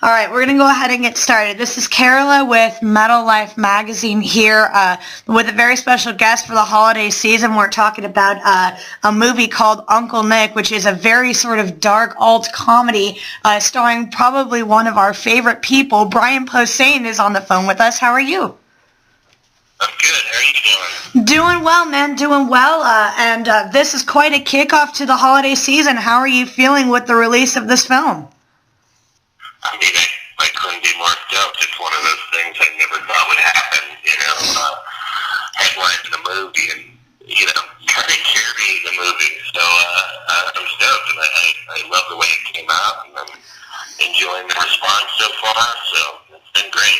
All right, we're going to go ahead and get started. This is Carola with Metal Life Magazine here with a very special guest for the holiday season. We're talking about a movie called Uncle Nick, which is a very sort of dark alt comedy starring probably one of our favorite people. Brian Posehn is on the phone with us. How are you? I'm good. How are you doing? Doing well, man. Doing well. And this is quite a kickoff to the holiday season. How are you feeling with the release of this film? I mean, I couldn't be more stoked. It's one of those things I never thought would happen, headline the movie and, kind of carry the movie. So I'm stoked, and I love the way it came out, and I'm enjoying the response so far, so it's been great.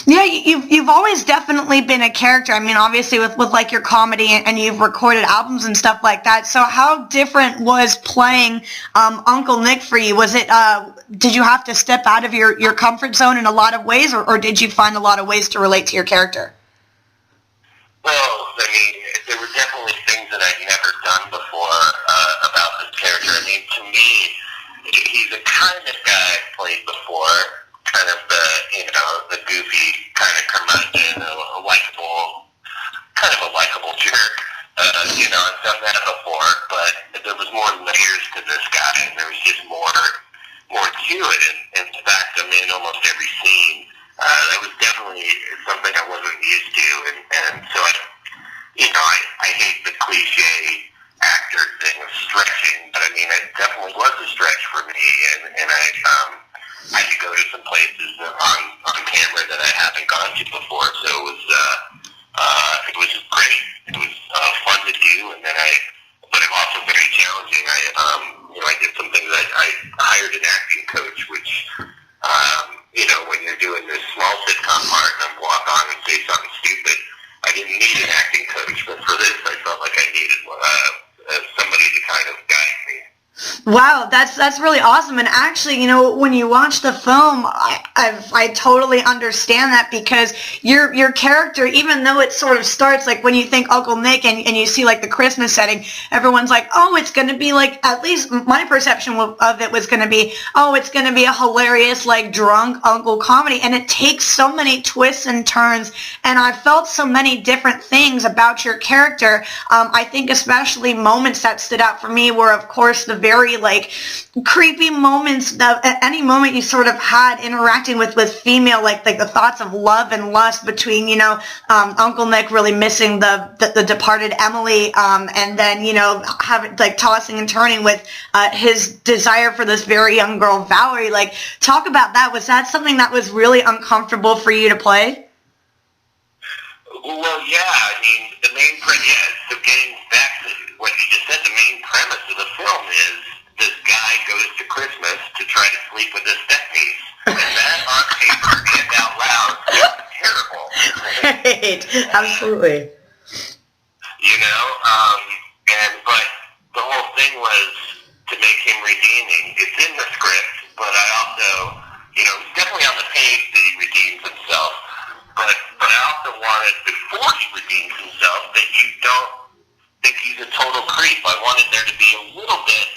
Yeah, you've always definitely been a character. I mean, obviously with like your comedy, and you've recorded albums and stuff like that. So how different was playing Uncle Nick for you? Was it did you have to step out of your comfort zone in a lot of ways, or did you find a lot of ways to relate to your character? Well, I mean, there were definitely things that I'd never done before about this character. I mean, to me, he's the kind of guy I've played before. Kind of the goofy kind of curmudgeon, a likable jerk. I've done that before, but there was more layers to this guy, and there was just more to it. And in fact, I'm in almost every scene. That was definitely something I wasn't used to, and so I hate the cliche actor thing of stretching, but I mean, it definitely was a stretch for me, and I could go to some places on camera that I haven't gone to before, so it was just great. It was fun to do, but it was also very challenging. I did some things. I hired an acting coach, which, when you're doing this small sitcom part and I walk on and say something stupid, I didn't need an acting coach, but for this, I felt like I needed somebody to kind of guide me. Wow, that's really awesome. And actually, when you watch the film, I totally understand that, because your character, even though it sort of starts like when you think Uncle Nick and you see like the Christmas setting, everyone's like, oh, it's going to be like, at least my perception of it was going to be, oh, it's going to be a hilarious like drunk uncle comedy, and it takes so many twists and turns, and I felt so many different things about your character. I think especially moments that stood out for me were, of course, the very like creepy moments that any moment you sort of had interacting with female, like the thoughts of love and lust between, Uncle Nick really missing the departed Emily, and then, having like tossing and turning with his desire for this very young girl, Valerie. Like, talk about that. Was that something that was really uncomfortable for you to play? Well, yeah, I mean, so getting back to what you just said, the main premise of the film is this guy goes to Christmas to try to sleep with his stepniece, and that on paper and out loud is terrible. Right, absolutely. But the whole thing was to make him redeeming. It's in the script, but I also, it's definitely on the page that he redeems himself, but I also wanted, before he redeems himself, that you don't think he's a total creep. I wanted there to be a little bit,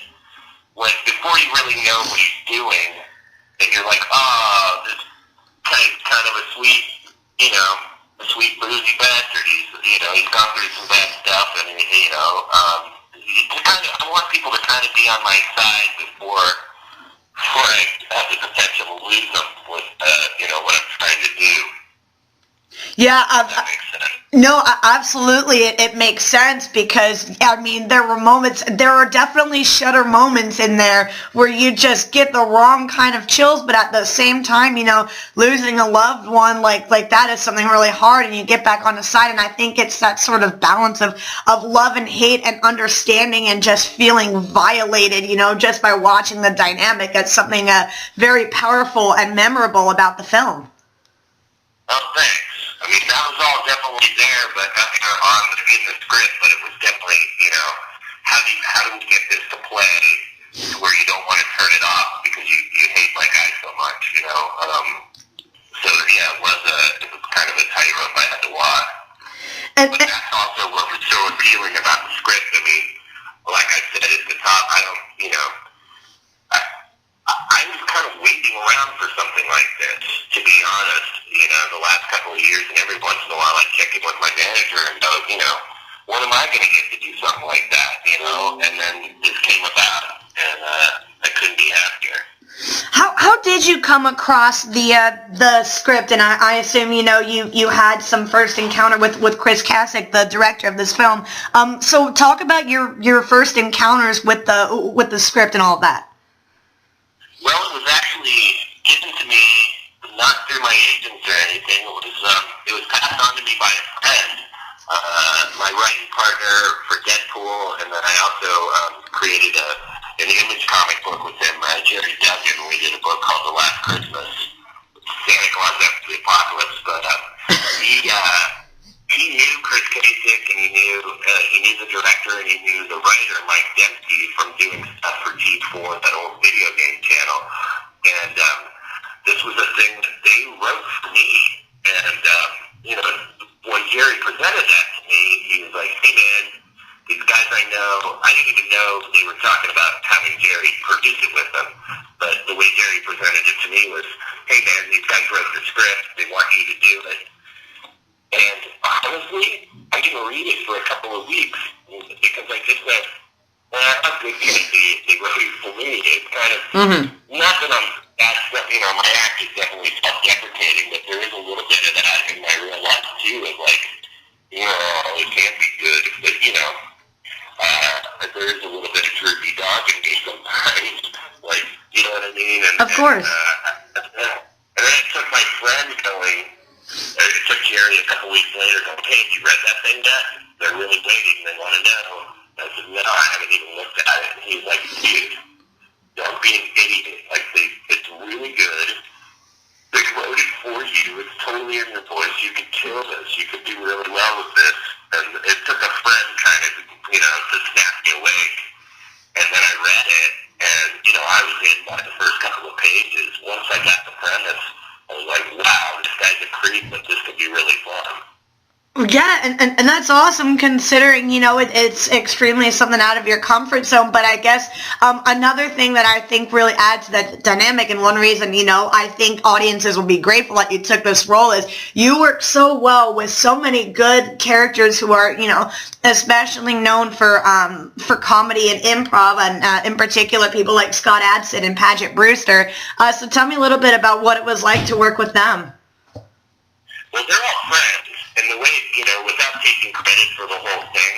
like, before you really know what he's doing, that you're like, this kind of a sweet, a sweet boozy bastard. He's gone through some bad stuff, and I want people to kind of be on my side before I have the potential to lose them with, what I'm trying to do. Yeah, that makes sense. No, absolutely. It makes sense, because, I mean, there are definitely shudder moments in there where you just get the wrong kind of chills, but at the same time, losing a loved one like that is something really hard, and you get back on the side, and I think it's that sort of balance of love and hate and understanding and just feeling violated, just by watching the dynamic. That's something very powerful and memorable about the film. Oh, thanks. I mean, that was all definitely there, but in the script, but it was definitely, how do we get this to play to where you don't want to turn it off because you hate my guy so much, So, yeah, it was kind of a tightrope I had to walk. But that's also what was so appealing about the script. I mean, like I said at the top, I was kind of waiting around for something did you come across the script? And I assume you had some first encounter with Chris Kasich, the director of this film. So talk about your first encounters with the script and all of that. Well, it was actually given to me not through my agents or anything. It was passed on to me by a friend, my writing partner for Deadpool, and then I also created an Image comic book with him, Jerry Duggan. We did a book called The Last Christmas, Santa Claus After the Apocalypse. But he knew Chris Kasich, and he knew the director, and he knew the writer, Mike Dempsey, from doing stuff for G4, that old video game channel. And this was a thing that they wrote for me. And when Jerry presented that to me, he was like, "Hey man, these guys I know," I didn't even know they were talking about having Jerry produce it with them. But the way Jerry presented it to me was, "Hey man, these guys wrote the script. They want you to do it." And honestly, I didn't read it for a couple of weeks because I just went, "Well, how good can it be if they wrote it for me?" It's kind of, not that my act is definitely self-deprecating, but there is a little bit of that in my real life too, of like, it can't be good, but there is a little bit of droopy dog in me sometimes, like, you know what I mean? And, of course. And then it took my friend it took Jerry a couple weeks later going, "Hey, have you read that thing yet? They're really waiting, they want to know." I said, "No, I haven't even looked at it." And he's like, "Dude, don't be an idiot. Like, it's really good. They wrote it for you. It's totally in your voice. You could kill this. You could do really well with this." And it took a friend kind of, to snap me awake. And then I read it, and, I was in by the first couple of pages. Once I got the premise, I was like, wow, this guy's a creep, but this could be really fun. Yeah, and that's awesome considering, it's extremely something out of your comfort zone. But I guess another thing that I think really adds to that dynamic, and one reason, I think audiences will be grateful that you took this role, is you work so well with so many good characters who are, especially known for comedy and improv, and in particular people like Scott Adsit and Paget Brewster. So tell me a little bit about what it was like to work with them. Well, they're all friends. And the way, without taking credit for the whole thing,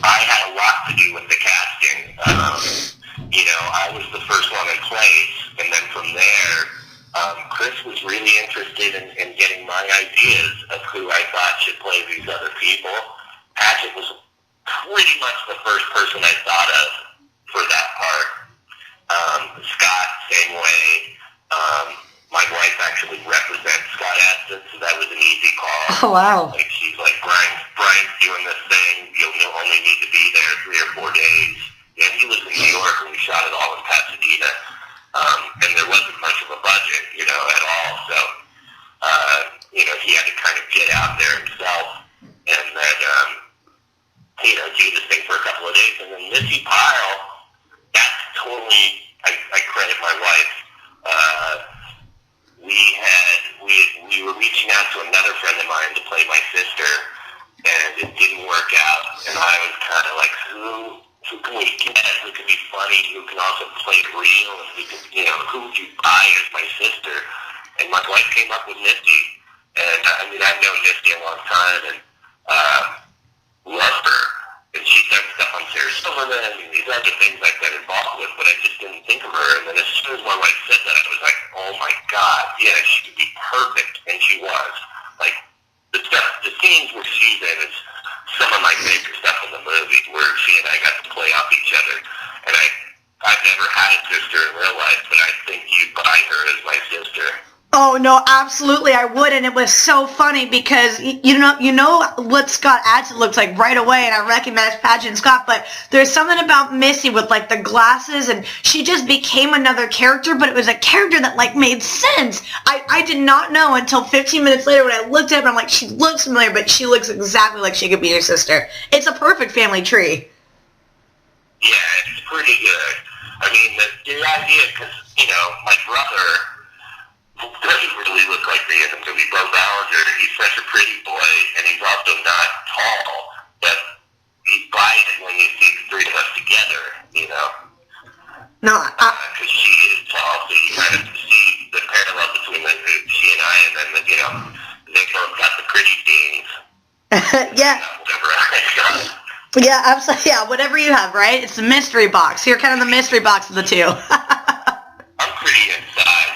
I had a lot to do with the casting. I was the first one in place, and then from there, Chris was really interested in getting my ideas of who I thought should play these other people. Patrick was pretty much the first person I thought of for that part. Scott, same way. My wife actually represents Scott Adsit, so that was an easy call. Oh, wow. Like, she's like, Brian's doing this thing. You'll only need to be there 3 or 4 days. And he lives in New York, and we shot it all in Pasadena. And there wasn't much of a budget, at all. So, he had to kind of get out there himself and then, do this thing for a couple of days. And then Missy Pyle, that's totally, I credit my wife. We were reaching out to another friend of mine to play my sister, and it didn't work out. And I was kind of like, who can we get? Who can be funny? Who can also play it real? And who would you buy as my sister? And my wife came up with Misty. And I've known Misty a long time and love her. And she's done stuff on Sarah Silverman and these other things I've been involved with, but I just didn't think of her. And then as soon as my wife said that, I was like, oh my God, yeah, she could be perfect. And she was. Like, the scenes where she's in is some of my favorite stuff in the movie, where she and I got to play off each other. And I've never had a sister in real life, but I think you'd buy her as my sister. Oh, no, absolutely, I would, and it was so funny because, you know what Scott Adsit looks like right away, and I recognize Paget and Scott, but there's something about Missy with, like, the glasses, and she just became another character, but it was a character that, like, made sense. I did not know until 15 minutes later when I looked at her, I'm like, she looks familiar, but she looks exactly like she could be your sister. It's a perfect family tree. Yeah, it's pretty good. I mean, the idea, because, my brother doesn't really look like me in the movie. Bo Ballinger, he's such a pretty boy, and he's also not tall, but you buy it when you see the three of us together, No, because she is tall, so Yeah. Whatever I got. Yeah, absolutely. Yeah, whatever you have, right? It's the mystery box. You're kind of the mystery box of the two. I'm pretty inside.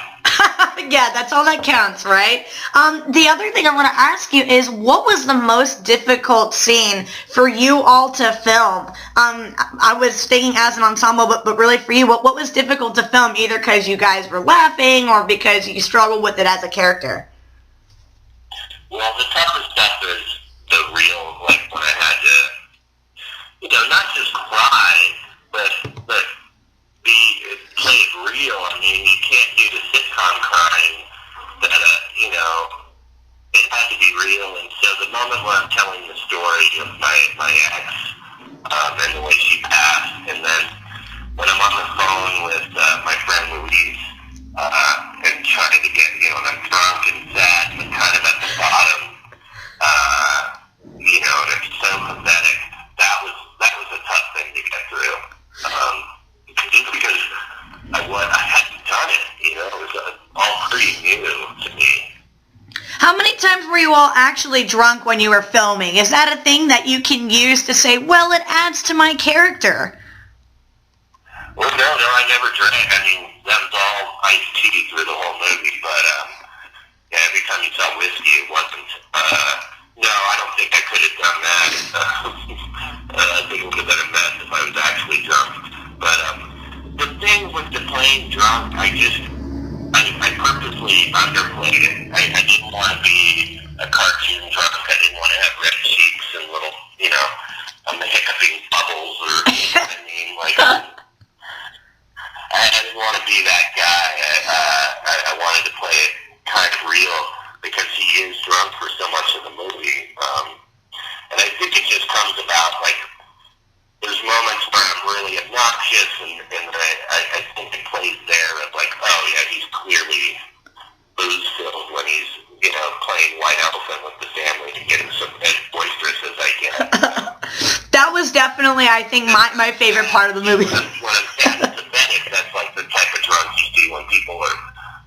Yeah, that's all that counts, right? The other thing I want to ask you is, what was the most difficult scene for you all to film? I was thinking as an ensemble, but really for you, what was difficult to film, either because you guys were laughing or because you struggled with it as a character? Well, the toughest stuff is the real, like when I had to, not just cry, but play it real. I mean, you can't do the sitcom crying. That it had to be real. And so the moment where I'm telling the story of my ex and the way she passed, and then when I'm on the phone with my friend Louise and trying to get, and I'm drunk and sad and kind of at the bottom, and it's so pathetic. That was a tough thing to get through. Just because I hadn't done it, it was all pretty new to me. How many times were you all actually drunk when you were filming? Is that a thing that you can use to say, well, it adds to my character? Well, no, I never drank. I mean, that was all iced tea through the whole movie, but every time you saw whiskey, it wasn't. No, I don't think I could have done that. I think it would have been a mess if I was actually drunk. But the thing with the playing drunk, I purposely underplayed it. I didn't want to be a cartoon drunk. I didn't want to have red cheeks and little, I'm hiccuping bubbles or, I mean, like, I didn't want to be that guy. I wanted to play it kind of real because he is drunk for so much of the movie. And I think it just comes about, like, there's moments where I'm really obnoxious, and I think it plays there of like, oh yeah, he's clearly booze-filled when he's, playing White Elephant with the family and getting so as boisterous as I can. That was definitely, I think, my favorite part of the movie. When I'm sad and pathetic, that's like the type of drunk you see when people are,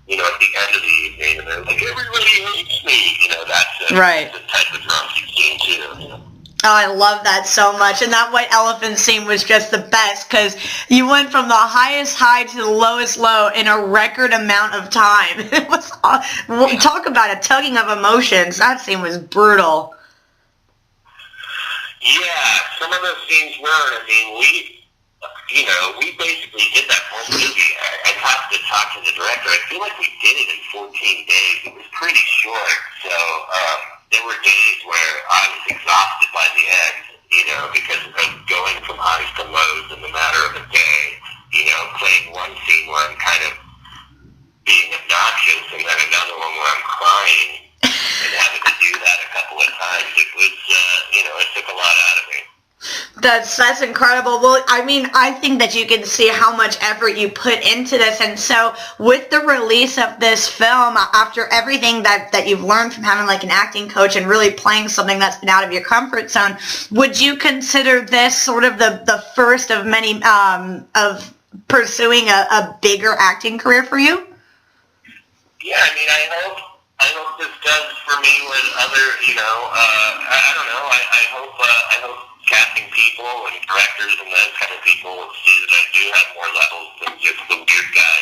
at the end of the evening, and they're like, everybody hates me. That's right. The type of drunk you've seen too. Oh, I love that so much. And that White Elephant scene was just the best because you went from the highest high to the lowest low in a record amount of time. It was talk about a tugging of emotions. That scene was brutal. Yeah, some of those scenes were. I mean, we basically did that whole movie. I'd have to talk to the director. I feel like we did it in 14 days. It was pretty short. So, there were days where I was exhausted by the end, because of going from highs to lows in the matter of a day, playing one scene where I'm kind of being obnoxious and then another one where I'm crying and having to do that a couple of times. It was, it took a lot out of me. That's incredible. Well, I mean, I think that you can see how much effort you put into this. And so with the release of this film, after everything that you've learned from having like an acting coach and really playing something that's been out of your comfort zone, would you consider this sort of the first of many of pursuing a bigger acting career for you? Yeah, I mean, I hope this does for me with other, I don't know. I hope casting people and directors and those kind of people will see that I do have more levels than just the weird guy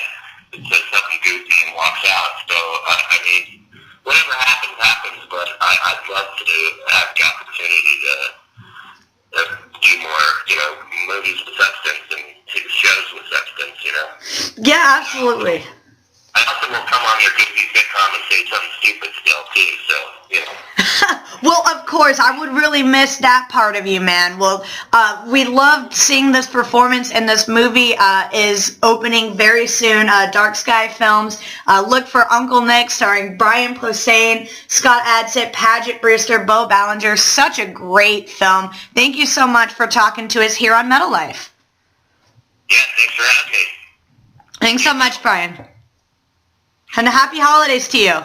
that says something goofy and walks out. So, I mean, whatever happens, happens, but I'd love to have the opportunity to do more, movies with substance and shows with substance, Yeah, absolutely. I also will come on your goofy sitcom and say something stupid still, too, so, Well, of course, I would really miss that part of you, man. Well, we loved seeing this performance, and this movie is opening very soon, Dark Sky Films. Look for Uncle Nick, starring Brian Posehn, Scott Adsit, Paget Brewster, Bo Ballinger. Such a great film. Thank you so much for talking to us here on Metal Life. Yeah, thanks for having me. Thanks so much, Brian. And happy holidays to you.